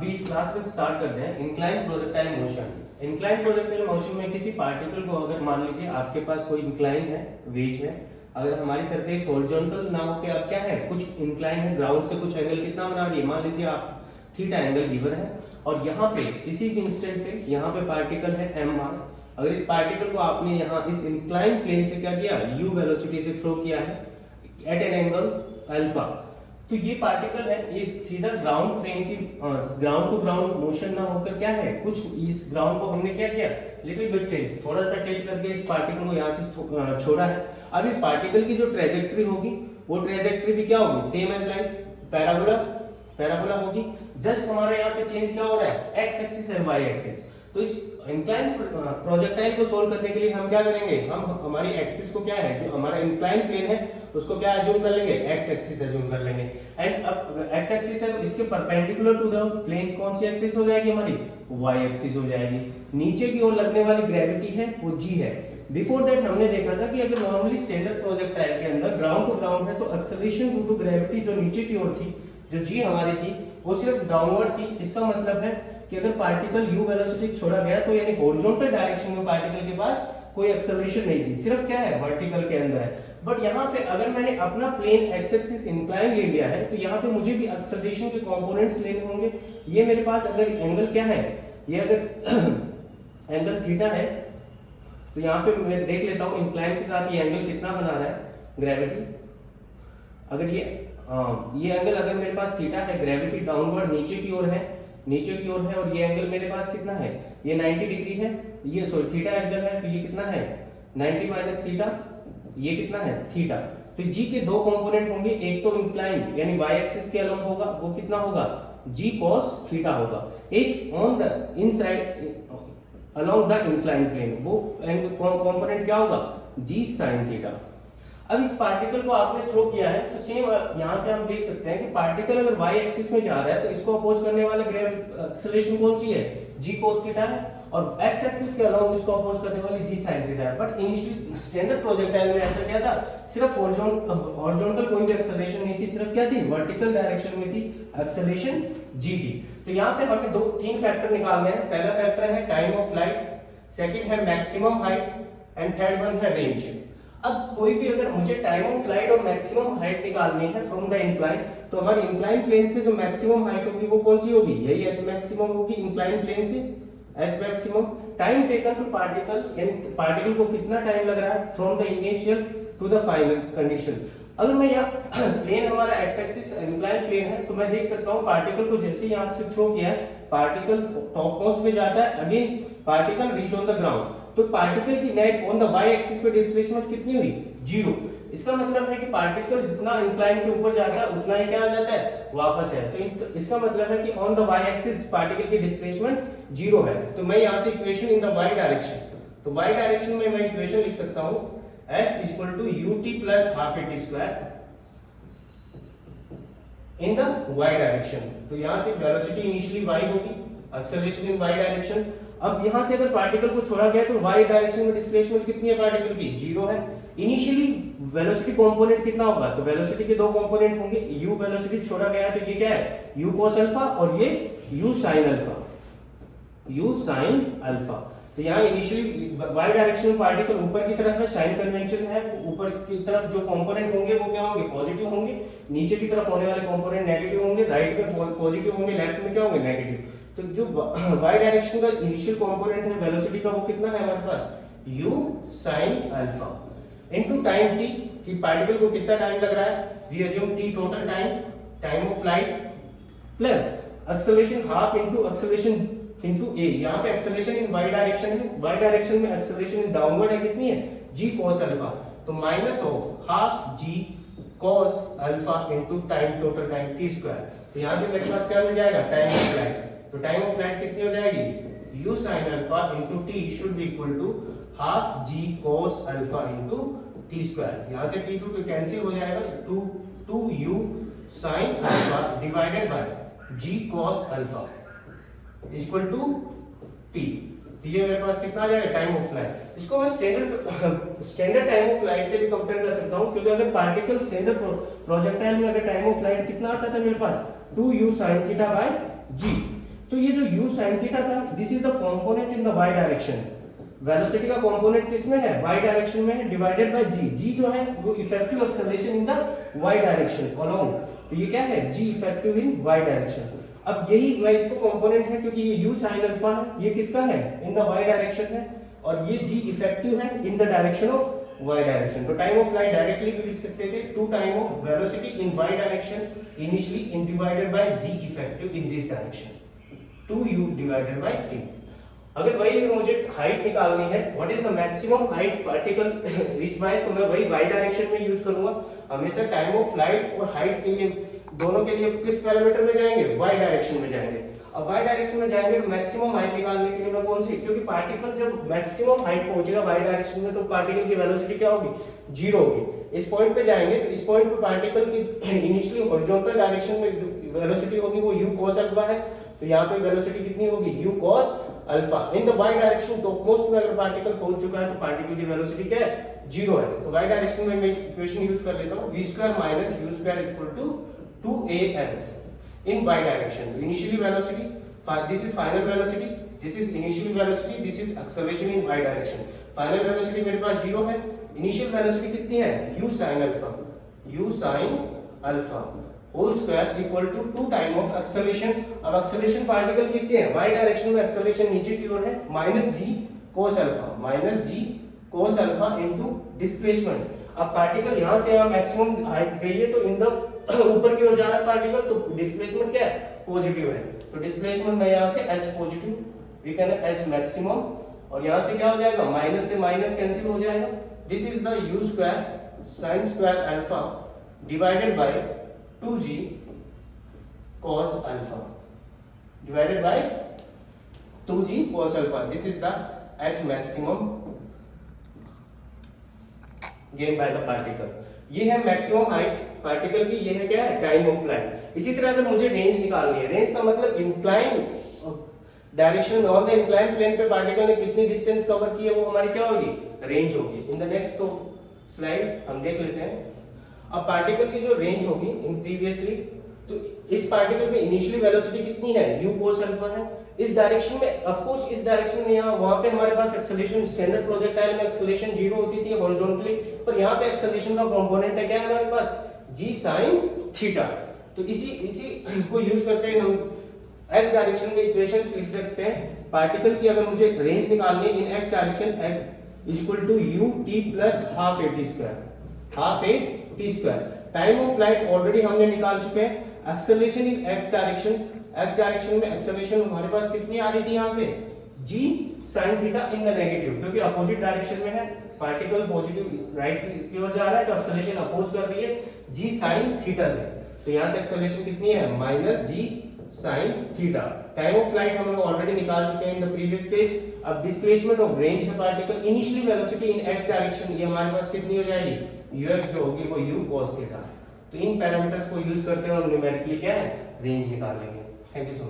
अभी इस क्लास को स्टार्ट करते हैं। Incline projectile motion. Incline projectile motion में किसी पार्टिकल को अगर मान लीजिए आपके पास कोई इंक्लाइन है वेज में, अगर हमारी सरफेस हॉरिजॉन्टल ना होके अब क्या है कुछ इंक्लाइन है, ग्राउंड से कुछ एंगल कितना बना रही है, मान लीजिए आप थीटा एंगल गिवन है और यहाँ पे किसी भी इंस्टेंट पे यहाँ पे पार्टिकल है m मास। अगर इस पार्टिकल को आपने यहाँ इस इंक्लाइन प्लेन से क्या किया, u वेलोसिटी से थ्रो किया है एट एन एंगल अल्फा, तो ये पार्टिकल है ये सीधा ग्राउंड प्लेन की ग्राउंड टू ग्राउंड मोशन ना होकर क्या है कुछ इस ग्राउंड को हमने क्या किया लिटिल बिट टिल्ट, थोड़ा सा टिल्ट करके इस पार्टिकल को यहाँ से छोड़ा है। अब इस पार्टिकल की जो ट्रेजेक्टरी होगी वो ट्रेजेक्टरी भी क्या होगी, सेम एज लाइन पैराबोला होगी। जस्ट हमारा यहाँ पे चेंज क्या हो रहा है, x axis and y axis. तो इस इंक्लाइन प्रोजेक्टाइल को सोल्व करने के लिए हम क्या करेंगे, हम हमारी एक्सिस को क्या है जो हमारा इंक्लाइन प्लेन है उसको क्या एज्यूम कर लेंगे, एक्स एक्सिस एज्यूम कर लेंगे। एंड अब एक्स एक्सिस है तो इसके परपेंडिकुलर टू द प्लेन कौन सी एक्सिस हो जाएगी, हमारी वाई एक्सिस हो जाएगी। नीचे की ओर लगने वाली ग्रेविटी है वो जी है। बिफोर दैट हमने देखा था कि अगर नॉर्मली स्टैंडर्ड प्रोजेक्टाइल के अंदर ग्राउंड टू ग्राउंड है तो एक्सेलरेशन ड्यू टू ग्रेविटी जो नीचे की ओर थी, जो जी हमारी थी वो सिर्फ डाउनवर्ड थी। इसका मतलब है कि अगर पार्टिकल u वेलोसिटी छोड़ा गया तो यानी हॉरिजॉन्टल डायरेक्शन में पार्टिकल के पास कोई एक्सेलरेशन नहीं थी, सिर्फ क्या है वर्टिकल के अंदर है। बट यहाँ पे अगर मैंने अपना प्लेन एक्स एक्सिस इंक्लाइन ले लिया है तो यहाँ पे मुझे भी एक्सेलरेशन के कंपोनेंट्स लेने होंगे। ये मेरे पास अगर एंगल क्या है, ये अगर एंगल थीटा है तो यहाँ पे मैं देख लेता हूँ इंक्लाइन के साथ ये एंगल कितना बना रहा है ग्रेविटी। अगर ये एंगल अगर मेरे पास थीटा है, ग्रेविटी डाउनवर्ड नीचे की ओर है और ये एंगल मेरे पास कितना है, ये 90 डिग्री है, ये सॉरी थीटा एंगल है तो ये कितना है 90 माइनस थीटा, ये कितना है थीटा। तो जी के दो कंपोनेंट होंगे, एक तो इंक्लाइन यानी वाई एक्सिस के अलोंग होगा वो कितना होगा जी cos थीटा होगा, एक on the inside along the incline plane वो कंपोनेंट क्या होगा जी sin थीटा। अब इस पार्टिकल को आपने थ्रो किया है तो सेम यहाँ से हम देख सकते हैं कि पार्टिकल अगर y एक्सिस में जा रहा है तो इसको अपोज करने वाला एक्सेलरेशन कौन सी है, g cos थीटा है, और x एक्सिस के अलावा इसको अपोज करने वाली g sin थीटा है। बट इनिशियली स्टैंडर्ड प्रोजेक्टाइल में ऐसा क्या था, सिर्फ हॉरिजॉन्टल कोई भी एक्सेलरेशन नहीं थी, सिर्फ क्या थी वर्टिकल डायरेक्शन में थी एक्सेलरेशन g थी। तो यहाँ पे हमें तीन फैक्टर निकालने हैं। पहला फैक्टर है टाइम ऑफ फ्लाइट, सेकंड है maximum height and third one है रेंज। अब कोई भी अगर मुझे टाइम ऑफ फ्लाइट और मैक्सिमम हाइट निकालनी है फ्रॉम द इंक्लाइन तो हमारी इंक्लाइन प्लेन से जो मैक्सिमम हाइट होगी वो कौन सी होगी, यही h मैक्सिमम होगी इंक्लाइन प्लेन से h maximum. Time taken to particle यानी पार्टिकल को कितना टाइम लग रहा है from the initial to the final condition. अगर मैं यहाँ प्लेन हमारा एक्स एक्सिस इंक्लाइन प्लेन है तो मैं देख सकता हूँ पार्टिकल को जैसे ही यहाँ से थ्रो किया है पार्टिकल टॉप मोस्ट पे जाता है, again particle reach on the ground, तो पार्टिकल की net on the y axis पे डिस्प्लेसमेंट कितनी हुई, जीरो। इसका मतलब है कि पार्टिकल जितना इंक्लाइन के ऊपर जाता है उतना ही क्या आ जाता है वापस है। तो इसका मतलब है कि on the y axis particle की डिस्प्लेसमेंट जीरो है। तो मैं यहाँ से equation in the y direction, तो वाई डायरेक्शन में मैं इक्वेशन लिख सकता हूँ s equal to ut plus half at square in the y direction. तो यहां से वेलोसिटी इनिशियली y होगी, एक्सेलरेशन इन y डायरेक्शन। अब यहां से अगर पार्टिकल को छोड़ा गया तो y डायरेक्शन में डिस्प्लेसमेंट कितनी है पार्टिकल की, जीरो है। इनिशियली वेलोसिटी कंपोनेंट कितना होगा, तो वेलोसिटी के दो कंपोनेंट होंगे, u वेलोसिटी छोड़ा गया है तो ये क्या है u cos अल्फा और ये u sin alpha, u sin alpha. तो यहाँ इनिशियली y डायरेक्शन में पार्टिकल ऊपर की तरफ है, साइन कन्वेंशन है, ऊपर की तरफ जो कंपोनेंट होंगे वो क्या होंगे पॉजिटिव होंगे, नीचे की तरफ होने वाले कंपोनेंट नेगेटिव होंगे, राइट में पॉजिटिव होंगे, लेफ्ट में क्या होंगे नेगेटिव। तो जो y डायरेक्शन का इनिशियल कंपोनेंट है वेलोसिटी का वो कितना है हमारे पास u sin alpha into time t, कि पार्टिकल को कितना टाइम लग रहा है, we assume t total time of flight plus acceleration half into acceleration into a। यहाँ पे एक्सेलरेशन इन y डायरेक्शन है, y डायरेक्शन में एक्सेलरेशन इन डाउनवर्ड है कितनी है g cos अल्फा, तो minus of half g cos alpha into time total time t square. तो यहाँ से मेरे पास क्या मिल जाएगा टाइम ऑफ फ्लाइट, तो टाइम ऑफ फ्लाइट कितनी हो जाएगी u sin alpha into t should be equal to half g cos alpha into t square. यहाँ से t टू कैंसिल हो जाएगा, 2u sin alpha divided by g cos alpha equal to t। तो ये मेरे पास कितना आ जाएगा टाइम ऑफ फ्लाइट। इसको मैं स्टैंडर्ड टाइम ऑफ फ्लाइट से भी कंपेयर कर सकता हूँ, क्योंकि अगर पार्टिकल स्टैंडर्ड प्रोजेक्टाइल में अगर टाइम ऑफ फ्लाइट कितना आता था मेरे पास 2u sin theta by g, तो ये जो u sin थीटा था, this is the component in the y direction. Velocity का कंपोनेंट किसमें है? y डायरेक्शन में है, डिवाइडेड बाय g। g जो है वो effective acceleration in the y direction along. तो ये क्या है? g इफेक्टिव इन y डायरेक्शन। अब यही मैं इसको कंपोनेंट है क्योंकि ये u sin अल्फा है, ये किसका है? इन द y डायरेक्शन है, और ये g इफेक्टिव है in the direction of y direction. तो टाइम ऑफ फ्लाइट डायरेक्टली भी लिख सकते थे, two time of velocity in y direction initially in divided by g effective in this direction, 2u divided by t। अगर वही मुझे height निकालनी है, what is the maximum height particle reach by, तो मैं वही y डायरेक्शन में use करूंगा हमेशा। टाइम ऑफ फ्लाइट और हाइट के लिए दोनों के लिए किस पैरामीटर में जाएंगे? y डायरेक्शन में जाएंगे। अब y डायरेक्शन में जाएंगे तो मैक्सिमम हाइट निकालने के लिए मैं कौन सी, क्योंकि पार्टिकल जब मैक्सिमम हाइट पहुंचेगा y डायरेक्शन में तो पार्टिकल की वेलोसिटी क्या होगी? 0 होगी। इस पॉइंट पे जाएंगे तो इस पॉइंट पे पार्टिकल की इनिशियली हॉरिजॉन्टल डायरेक्शन में वेलोसिटी होगी वो u cos अल्फा है, तो यहाँ पे वेलोसिटी कितनी होगी? u cos alpha. In the y direction topmost में अगर पार्टिकल पहुंच चुका है तो पार्टिकल की वेलोसिटी क्या है? 0 है। तो y डायरेक्शन में मैं इक्वेशन यूज कर लेता हूं, v² - u² = 2as in y direction। Initially velocity, this is final velocity, this is initial velocity, this is acceleration in y direction। Final velocity मेरे पास 0 है, initial velocity कितनी है? u sin alpha, u sin alpha whole square equal to 2 time of acceleration। अब acceleration particle किसकी है? y direction में acceleration नीचे की ओर है, -g cos alpha, -g cos alpha into displacement। अब पार्टिकल यहां से यहां मैक्सिमम हाइट गई है तो इन द ऊपर की ओर जा रहा है पार्टिकल, तो डिस्प्लेसमेंट क्या है? पॉजिटिव है। तो डिस्प्लेसमेंट में यहां से h positive, we can h maximum, और यहां से क्या हो जाएगा? माइनस से माइनस कैंसिल हो जाएगा। This is the u² sin² alpha divided bye 2g cos alpha divided bye 2g cos alpha. This is the h maximum gain by the particle. ये है मैक्सिमम हाइट पार्टिकल की, ये है क्या है? Time of flight. इसी तरह अगर मुझे रेंज निकालनी है, रेंज का मतलब incline direction on the incline plane पे पार्टिकल ने कितनी डिस्टेंस कवर की है वो हमारी क्या होगी? रेंज होगी। इन द नेक्स्ट तो स्लाइड हम देख लेते हैं। अब पार्टिकल की जो रेंज होगी इन प्रीवियसली, तो इस पार्टिकल में इनिशियली वेलोसिटी कितनी है? u cos अल्फा है। इस डायरेक्शन में ऑफ कोर्स इस डायरेक्शन में यहाँ वहां पे हमारे पास एक्सेलरेशन, स्टैंडर्ड प्रोजेक्टाइल में एक्सेलरेशन 0 होती थी हॉरिजॉन्टली, पर यहाँ पे एक्सेलरेशन का कंपोनेंट है क्या है हमारे पास? g sin theta. तो इसी को यूज करते हैं हम x डायरेक्शन में इक्वेशन लिख सकते हैं। पार्टिकल की अगर मुझे रेंज निकालनी है in x direction, x equal to ut plus half a t square. Time of flight already हमने निकाल चुके हैं। एक्सेलरेशन इन x डायरेक्शन में एक्सेलरेशन हमारे पास कितनी आ रही थी यहाँ से? g sin theta in the negative, क्योंकि अपोजिट डायरेक्शन में है, पार्टिकल पॉजिटिव राइट की ओर जा रहा है तो एक्सेलरेशन अपोज कर रही है g sin थीटा से। तो यहाँ से एक्सेलरेशन कितनी है? -g sin theta. Time of flight हम लोग ऑलरेडी निकाल चुके हैं इन द प्रीवियस पेज। अब डिस्प्लेसमेंट ऑफ रेंज है पार्टिकल, इनिशियली वेलोसिटी इन x डायरेक्शन, ये हमारे पास कितनी हो जाएगी? ux जो होगी वो u cos थीटा। तो इन पैरामीटर्स को यूज करते हैं हम न्यूमेरिकली क्या है? रेंज निकाल लेंगे। Thank you so much.